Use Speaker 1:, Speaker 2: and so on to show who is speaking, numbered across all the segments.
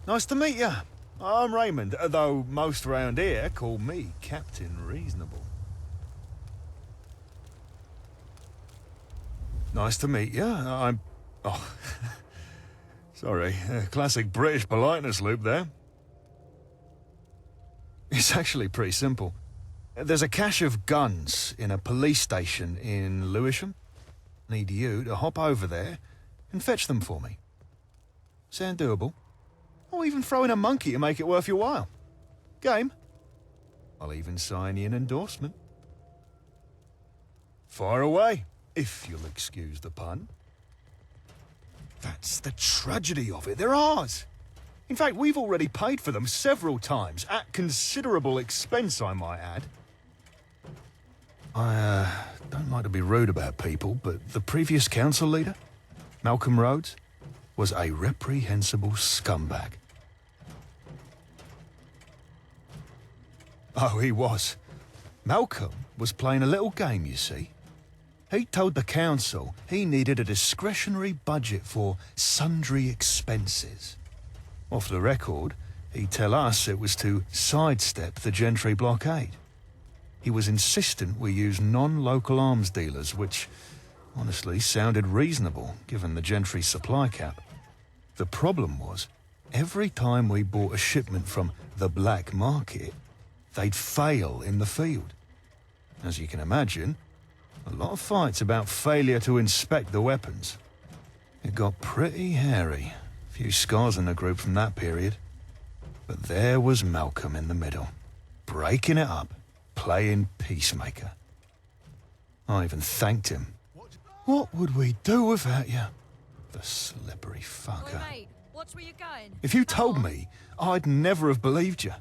Speaker 1: Nice to meet you. I'm Raymond, though most around here call me Captain Reasonable. Nice to meet you. I'm... Oh, sorry. Classic British politeness loop there. It's actually pretty simple. There's a cache of guns in a police station in Lewisham. Need you to hop over there and fetch them for me. Sound doable? Or even throw in a monkey to make it worth your while. Game? I'll even sign you an endorsement. Fire away, if you'll excuse the pun. That's the tragedy of it. They're ours. In fact, we've already paid for them several times, at considerable expense, I might add. I don't like to be rude about people, but the previous council leader, Malcolm Rhodes, was a reprehensible scumbag. Oh, he was. Malcolm was playing a little game, you see. He told the council he needed a discretionary budget for sundry expenses. Off the record, he'd tell us it was to sidestep the gentry blockade. He was insistent we use non-local arms dealers, which honestly sounded reasonable given the gentry supply cap. The problem was, every time we bought a shipment from the black market, they'd fail in the field. As you can imagine, a lot of fights about failure to inspect the weapons. It got pretty hairy. Few scars in the group from that period. But there was Malcolm in the middle, breaking it up, playing peacemaker. I even thanked him. What would we do without you? The slippery fucker.
Speaker 2: Oi, mate, watch where you're going.
Speaker 1: If you told me, I'd never have believed you.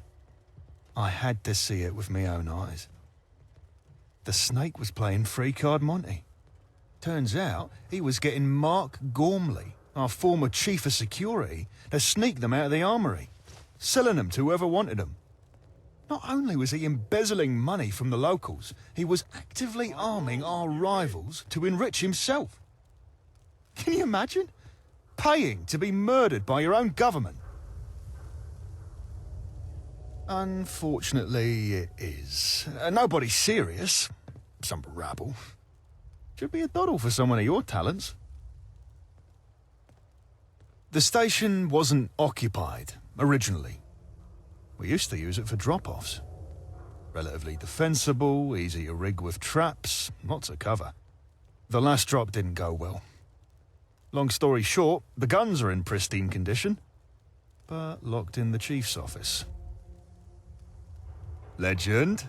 Speaker 1: I had to see it with my own eyes. The snake was playing free card Monty. Turns out he was getting Mark Gormley, our former chief of security, to sneak them out of the armory, selling them to whoever wanted them. Not only was he embezzling money from the locals, he was actively arming our rivals to enrich himself. Can you imagine? Paying to be murdered by your own government. Unfortunately, it is. Nobody serious. Some rabble. Should be a doddle for someone of your talents. The station wasn't occupied, originally. We used to use it for drop-offs. Relatively defensible, easy to rig with traps, lots of cover. The last drop didn't go well. Long story short, the guns are in pristine condition, but locked in the chief's office. Legend?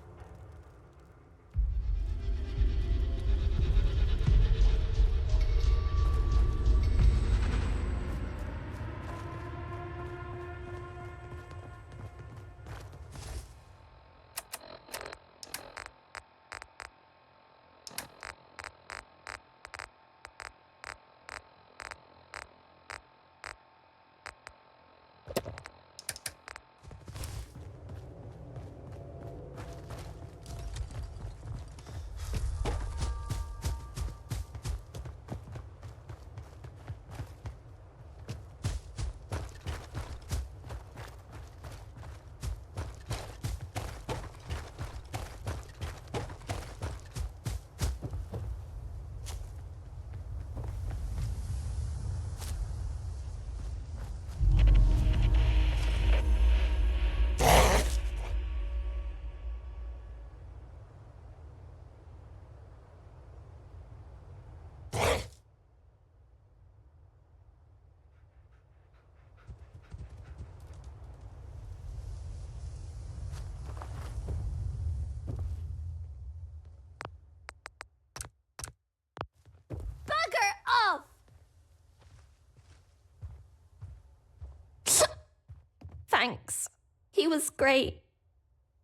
Speaker 3: Thanks. He was great.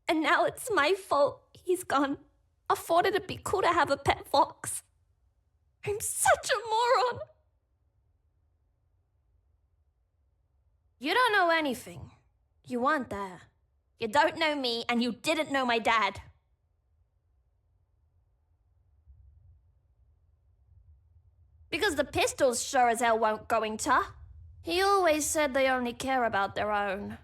Speaker 3: And now it's my fault he's gone. I thought it'd be cool to have a pet fox. I'm such a moron. You don't know anything. You weren't there. You don't know me, and you didn't know my dad. Because the pistols sure as hell won't go into. He always said they only care about their own.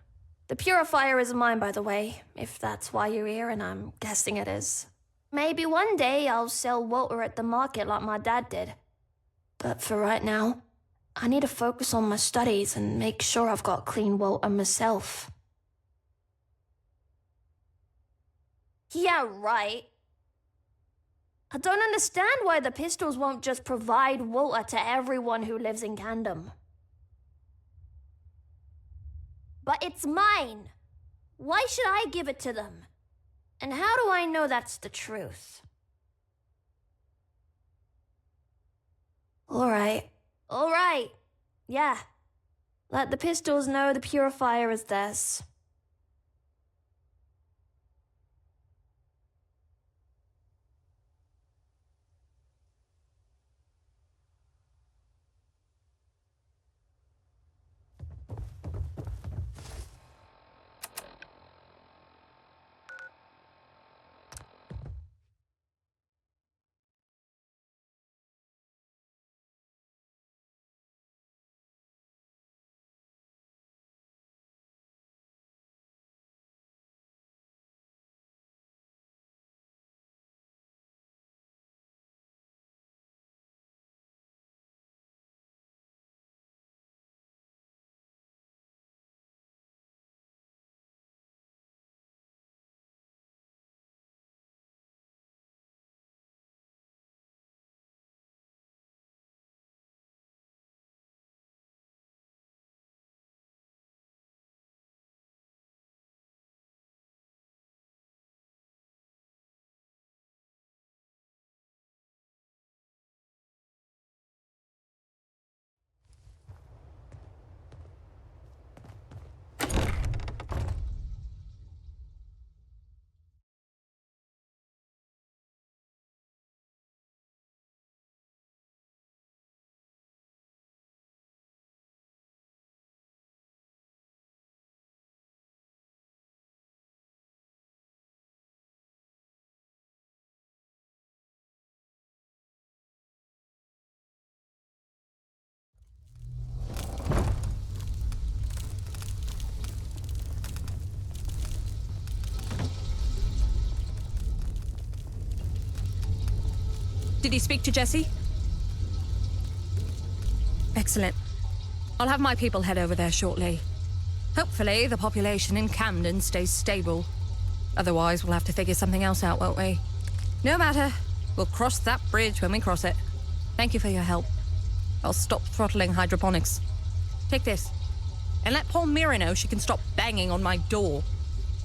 Speaker 3: The purifier is mine, by the way, if that's why you're here, and I'm guessing it is. Maybe one day I'll sell Walter at the market like my dad did. But for right now, I need to focus on my studies and make sure I've got clean Walter myself. Yeah, right. I don't understand why the pistols won't just provide Walter to everyone who lives in Camden. But it's mine. Why should I give it to them? And how do I know that's the truth? Alright. Yeah. Let the pistols know the purifier is theirs.
Speaker 2: Did he speak to Jesse? Excellent. I'll have my people head over there shortly. Hopefully, the population in Camden stays stable. Otherwise, we'll have to figure something else out, won't we? No matter. We'll cross that bridge when we cross it. Thank you for your help. I'll stop throttling hydroponics. Take this. And let Paul Mira know she can stop banging on my door.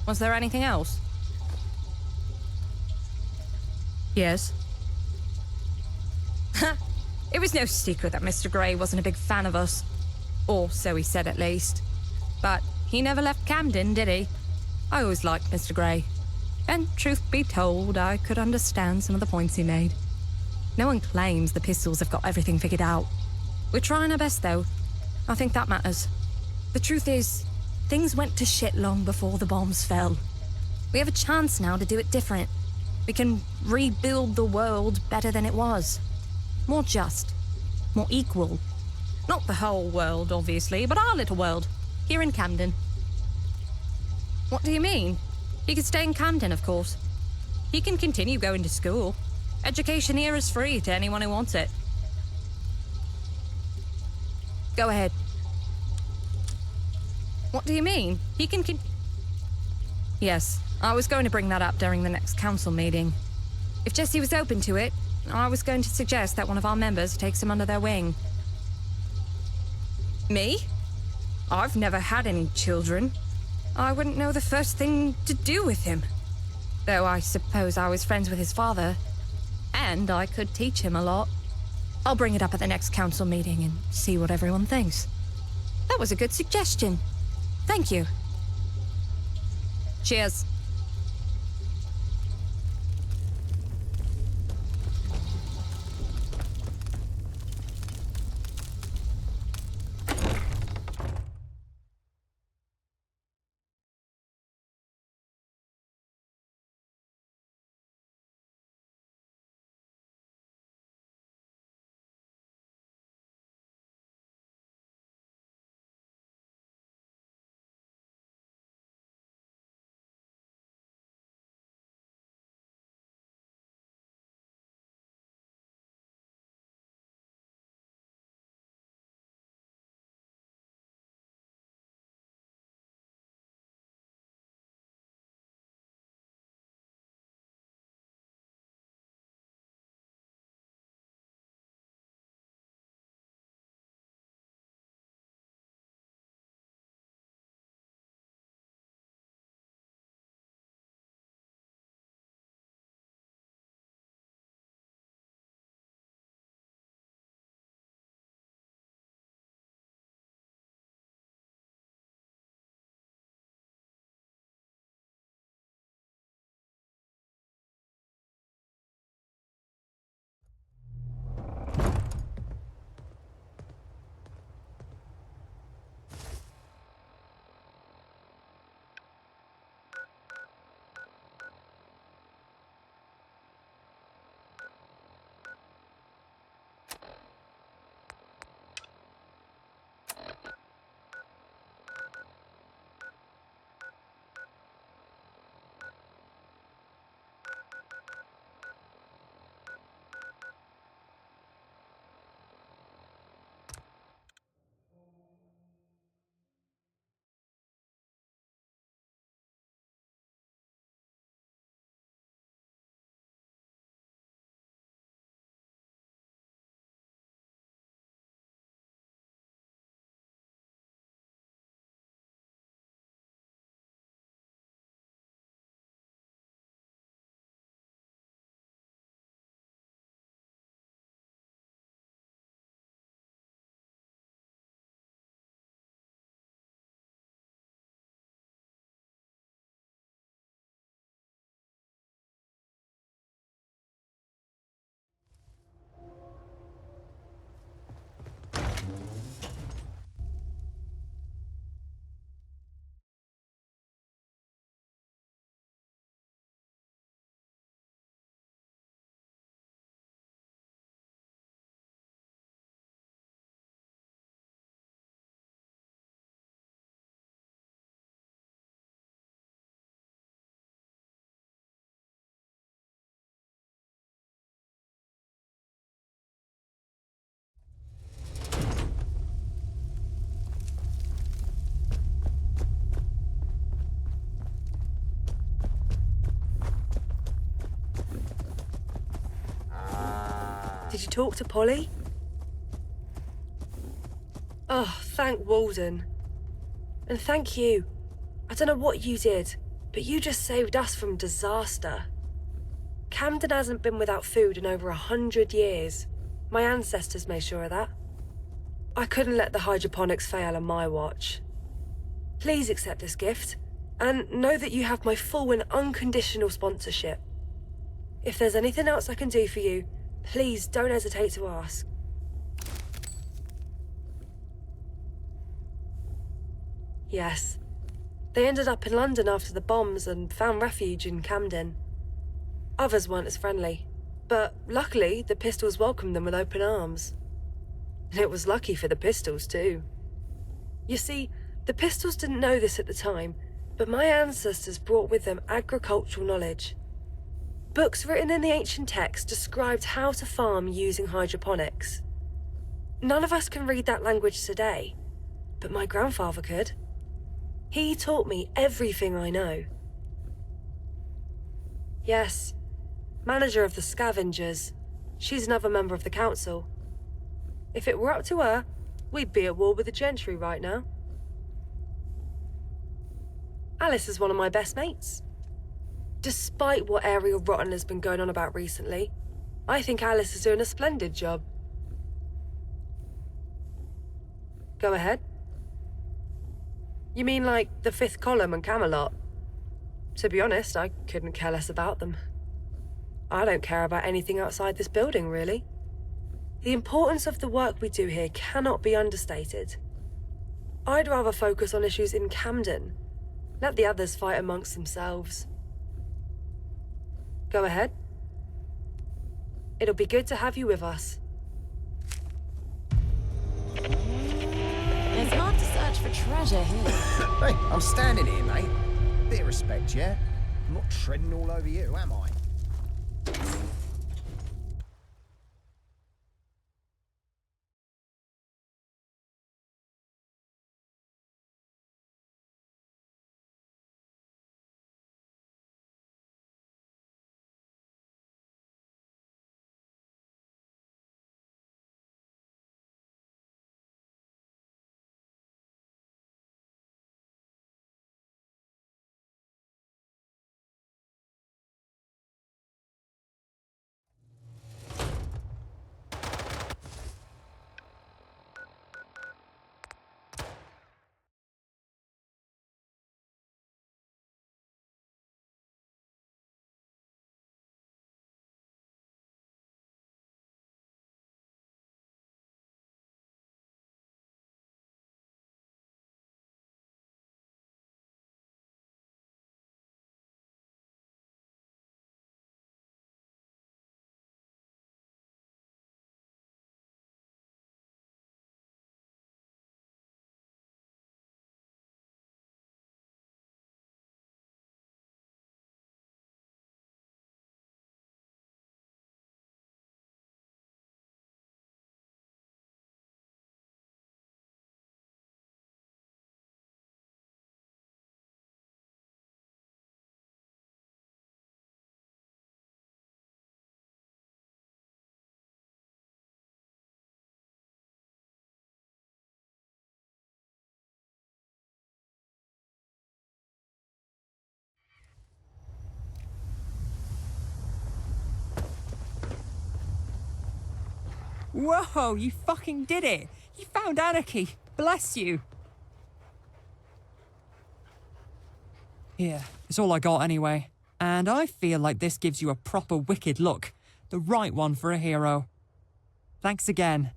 Speaker 2: Was there anything else? Yes. It was no secret that Mr. Grey wasn't a big fan of us. Or so he said, at least. But he never left Camden, did he? I always liked Mr. Grey. And truth be told, I could understand some of the points he made. No one claims the pistols have got everything figured out. We're trying our best, though. I think that matters. The truth is, things went to shit long before the bombs fell. We have a chance now to do it different. We can rebuild the world better than it was. More just. More equal. Not the whole world, obviously, but our little world. Here in Camden. What do you mean? He can stay in Camden, of course. He can continue going to school. Education here is free to anyone who wants it. Go ahead. What do you mean? He can Yes, I was going to bring that up during the next council meeting. If Jesse was open to it, I was going to suggest that one of our members takes him under their wing. Me? I've never had any children. I wouldn't know the first thing to do with him. Though I suppose I was friends with his father. And I could teach him a lot. I'll bring it up at the next council meeting and see what everyone thinks. That was a good suggestion. Thank you. Cheers.
Speaker 4: Did you talk to Polly? Oh, thank Walden. And thank you. I don't know what you did, but you just saved us from disaster. Camden hasn't been without food in over 100 years. My ancestors made sure of that. I couldn't let the hydroponics fail on my watch. Please accept this gift, and know that you have my full and unconditional sponsorship. If there's anything else I can do for you, please don't hesitate to ask. Yes. They ended up in London after the bombs and found refuge in Camden. Others weren't as friendly, but luckily the Pistols welcomed them with open arms. And it was lucky for the Pistols too. You see, the Pistols didn't know this at the time, but my ancestors brought with them agricultural knowledge. Books written in the ancient text described how to farm using hydroponics. None of us can read that language today, but my grandfather could. He taught me everything I know. Yes, manager of the Scavengers. She's another member of the council. If it were up to her, we'd be at war with the gentry right now. Alice is one of my best mates. Despite what Ariel Rotten has been going on about recently, I think Alice is doing a splendid job. Go ahead. You mean like the Fifth Column and Camelot? To be honest, I couldn't care less about them. I don't care about anything outside this building, really. The importance of the work we do here cannot be understated. I'd rather focus on issues in Camden. Let the others fight amongst themselves. Go ahead. It'll be good to have you with us.
Speaker 5: It's hard to search for treasure here.
Speaker 6: Hey, I'm standing here, mate. Bit of respect, yeah? I'm not treading all over you, am I?
Speaker 7: Whoa, you fucking did it! You found Anarchy! Bless you! Here, it's all I got anyway. And I feel like this gives you a proper wicked look. The right one for a hero. Thanks again.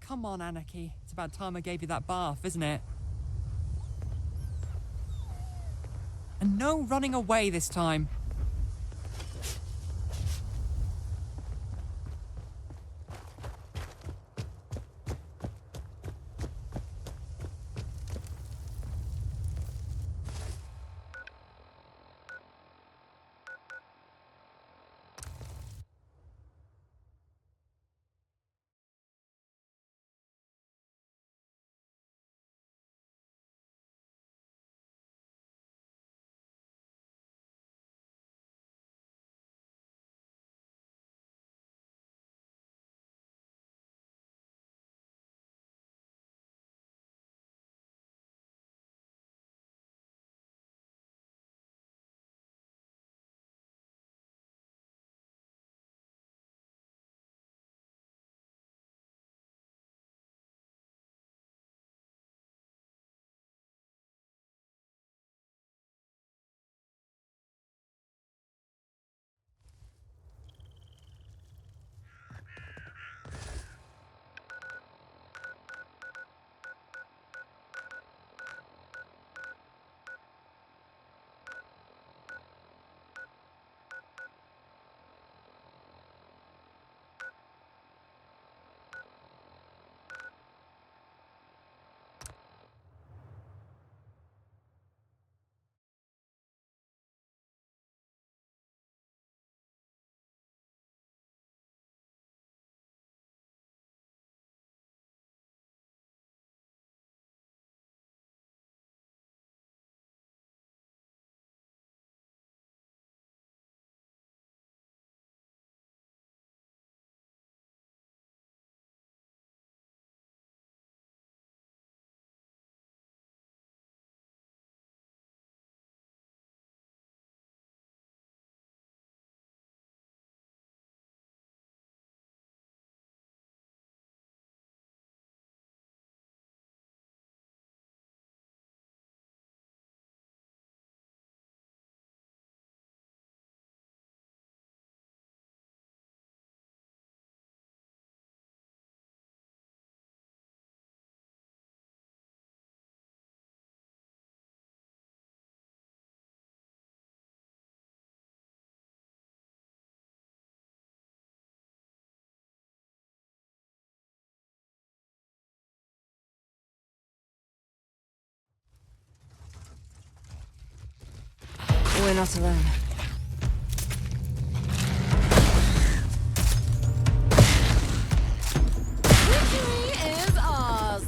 Speaker 7: Come on, Anarchy. It's about time I gave you that bath, isn't it? And no running away this time.
Speaker 5: We're not alone. Victory is ours!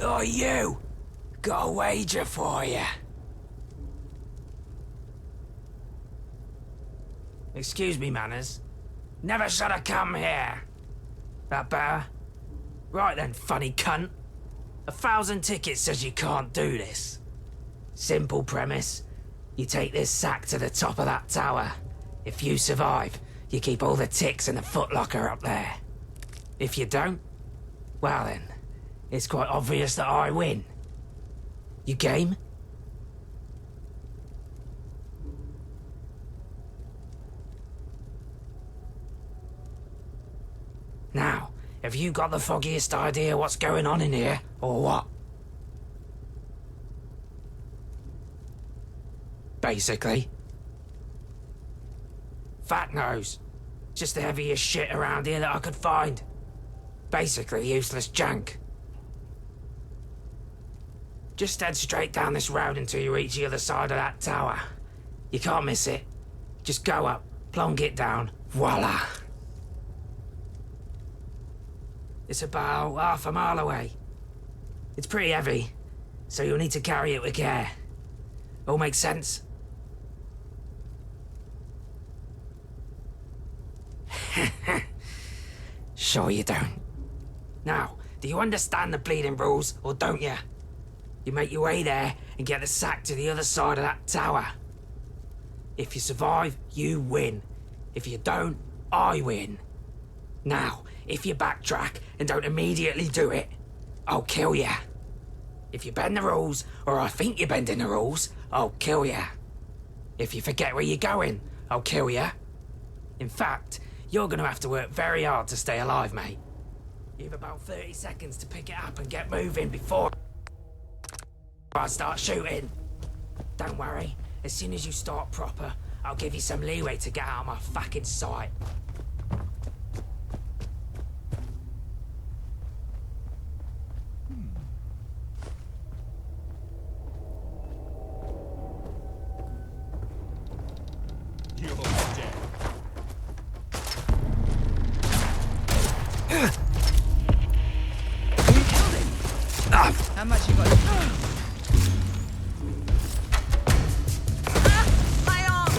Speaker 8: Oh, you! Got a wager for you. Excuse me, Manners. Never should have come here. That better? Right then, funny cunt. 1,000 tickets says you can't do this. Simple premise. You take this sack to the top of that tower. If you survive, you keep all the ticks in the footlocker up there. If you don't, well then, it's quite obvious that I win. You game? Now, have you got the foggiest idea what's going on in here, or what? Basically. Fat nose. Just the heaviest shit around here that I could find. Basically useless junk. Just head straight down this road until you reach the other side of that tower. You can't miss it. Just go up, plonk it down, voila. It's about half a mile away. It's pretty heavy, so you'll need to carry it with care. All makes sense? Sure you don't. Now, do you understand the bleeding rules, or don't you? You make your way there and get the sack to the other side of that tower. If you survive, you win. If you don't, I win. Now, if you backtrack and don't immediately do it, I'll kill you. If you bend the rules, or I think you're bending the rules, I'll kill you. If you forget where you're going, I'll kill you. In fact, you're gonna have to work very hard to stay alive, mate. You've about 30 seconds to pick it up and get moving before I start shooting. Don't worry, as soon as you start proper, I'll give you some leeway to get out of my fucking sight.
Speaker 9: You're dead.
Speaker 5: How much you got? My arm!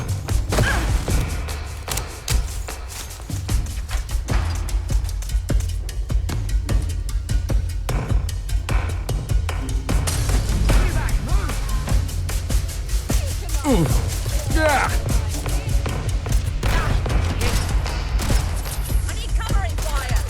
Speaker 5: I need covering fire!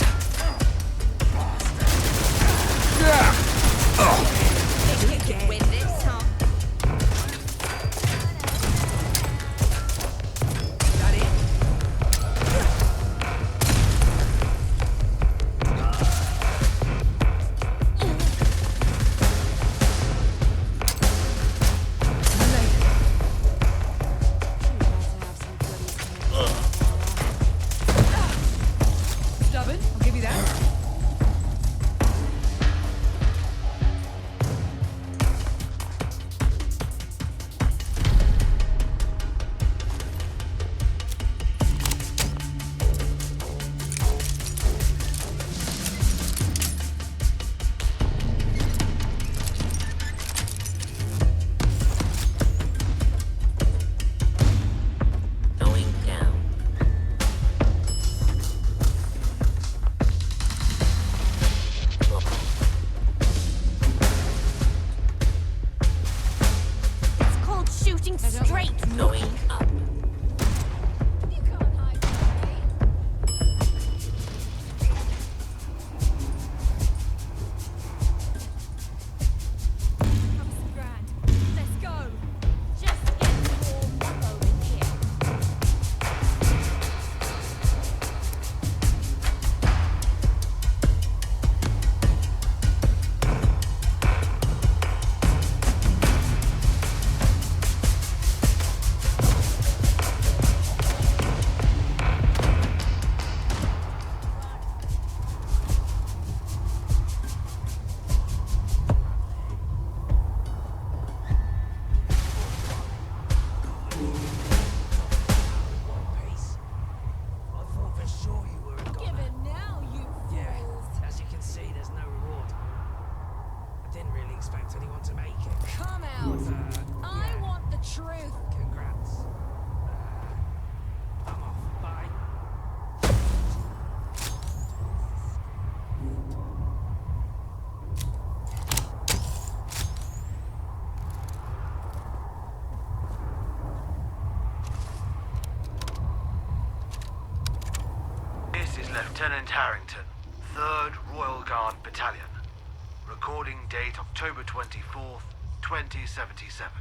Speaker 10: Lieutenant Harrington, 3rd Royal Guard Battalion. Recording date October 24th, 2077.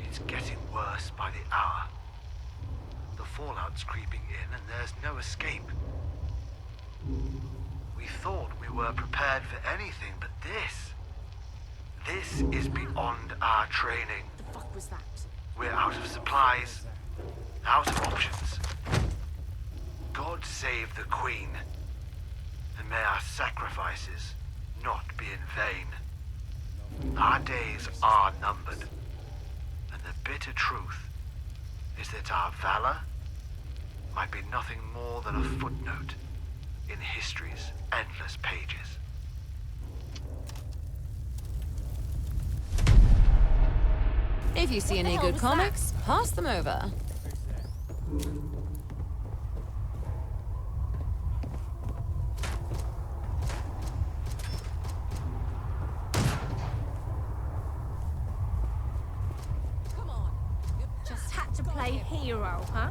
Speaker 10: It's getting worse by the hour. The fallout's creeping in and there's no escape. We thought we were prepared for anything, but this is beyond our training.
Speaker 5: The fuck was that?
Speaker 10: We're out of supplies, out of options. God save the Queen, and may our sacrifices not be in vain. Our days are numbered, and the bitter truth is that our valor might be nothing more than a footnote in history's endless pages.
Speaker 5: If you see any good comics, pass them over. Come on.
Speaker 3: Just had to play hero, huh?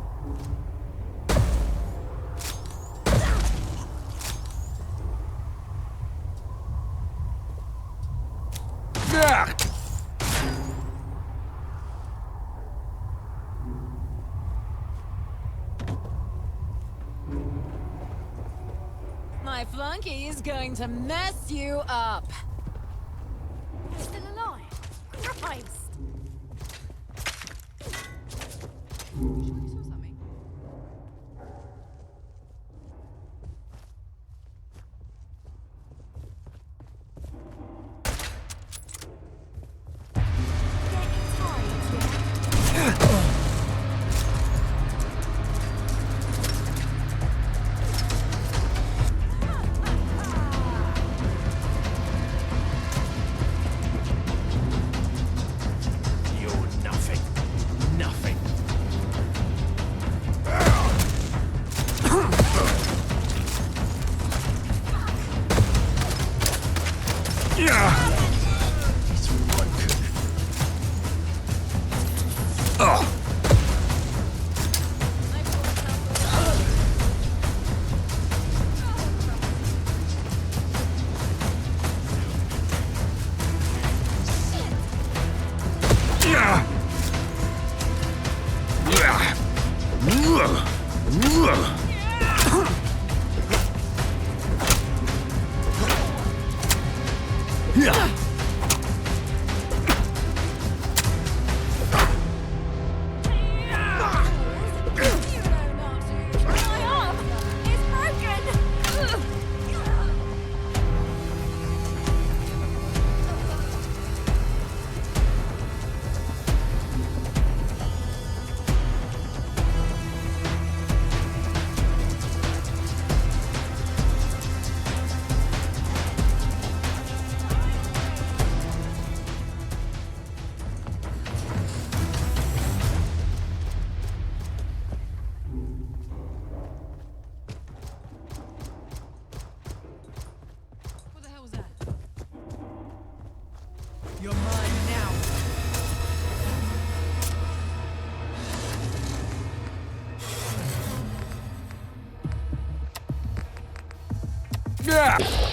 Speaker 5: My flunky is going to mess you up.
Speaker 3: You're still alive. Christ.
Speaker 5: You're mine now.
Speaker 1: Yeah!